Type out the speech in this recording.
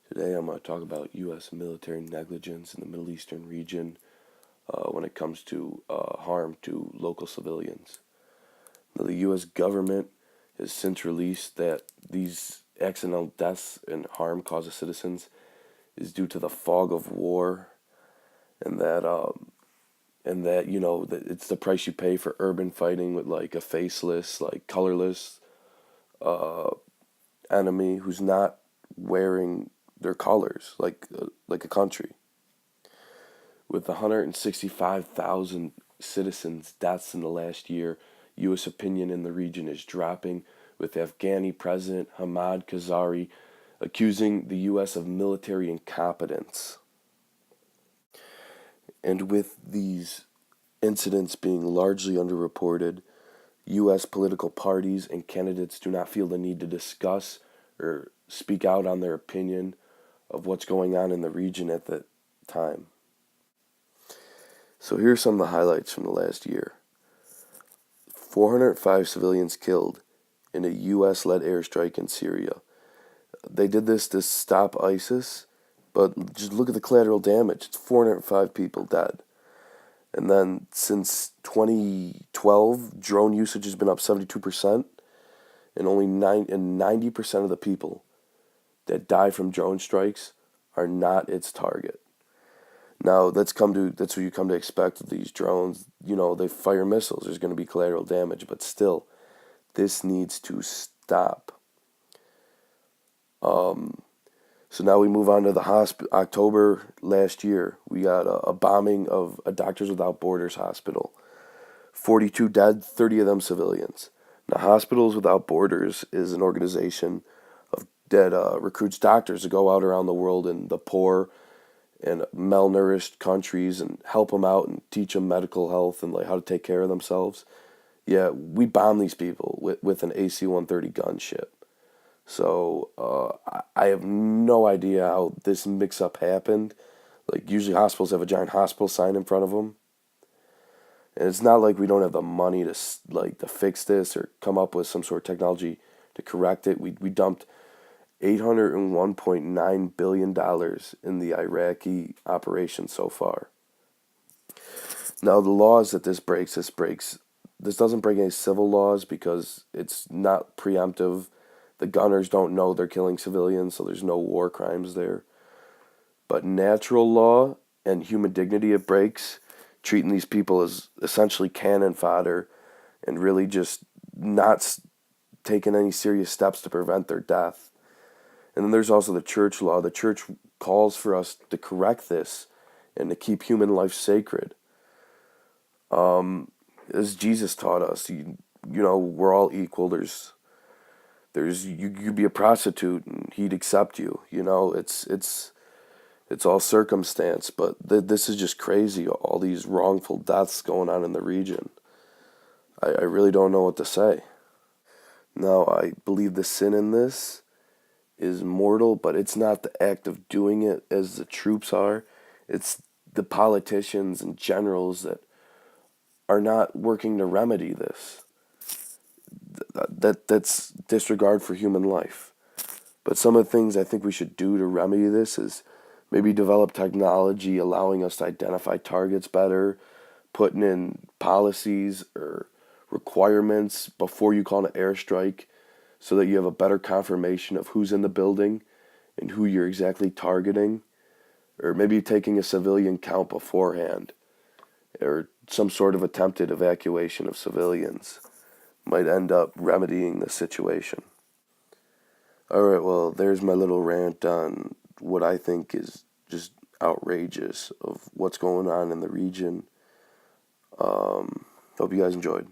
Today I'm going to talk about U.S. military negligence in the Middle Eastern region when it comes to harm to local civilians. Now, the U.S. government has since released that these accidental deaths and harm caused to citizens is due to the fog of war, and that that it's the price you pay for urban fighting with like a faceless, like colorless uh, enemy who's not wearing their colors like a country. With 165,000 citizens' deaths in the last year, U.S. opinion in the region is dropping, with Afghani President Hamid Karzai accusing the U.S. of military incompetence. And with these incidents being largely underreported, U.S. political parties and candidates do not feel the need to discuss or speak out on their opinion of what's going on in the region at the time. So here's some of the highlights from the last year. 405 civilians killed in a U.S.-led airstrike in Syria. They did this to stop ISIS, but just look at the collateral damage. It's 405 people dead. And then since 2012, drone usage has been up 72%, and only 90% of the people that die from drone strikes are not its target. Now that's what you come to expect with these drones. They fire missiles. There's going to be collateral damage, but still, this needs to stop. So now we move on to the hospital. October last year, we got a bombing of a Doctors Without Borders hospital. 42 dead, 30 of them civilians. Now, Hospitals Without Borders is an organization that recruits doctors to go out around the world in the poor and malnourished countries and help them out and teach them medical health and like how to take care of themselves. Yeah, we bomb these people with an AC-130 gunship. So I have no idea how this mix-up happened. Like usually hospitals have a giant hospital sign in front of them, and it's not like we don't have the money to fix this or come up with some sort of technology to correct it. We dumped $801.9 billion in the Iraqi operation so far. Now the laws that this breaks, this doesn't break any civil laws because it's not preemptive. The gunners don't know they're killing civilians, so there's no war crimes there. But natural law and human dignity it breaks, treating these people as essentially cannon fodder and really just not taking any serious steps to prevent their death. And then there's also the church law. The church calls for us to correct this and to keep human life sacred. As Jesus taught us, we're all equal. You could be a prostitute and he'd accept you. It's all circumstance, but this is just crazy. All these wrongful deaths going on in the region. I really don't know what to say. Now, I believe the sin in this is mortal, but it's not the act of doing it as the troops are. It's the politicians and generals that are not working to remedy this. That's disregard for human life. But some of the things I think we should do to remedy this is maybe develop technology allowing us to identify targets better, putting in policies or requirements before you call an airstrike so that you have a better confirmation of who's in the building and who you're exactly targeting, or maybe taking a civilian count beforehand, or some sort of attempted evacuation of civilians might end up remedying the situation. Alright, well, there's my little rant on what I think is just outrageous of what's going on in the region. Hope you guys enjoyed.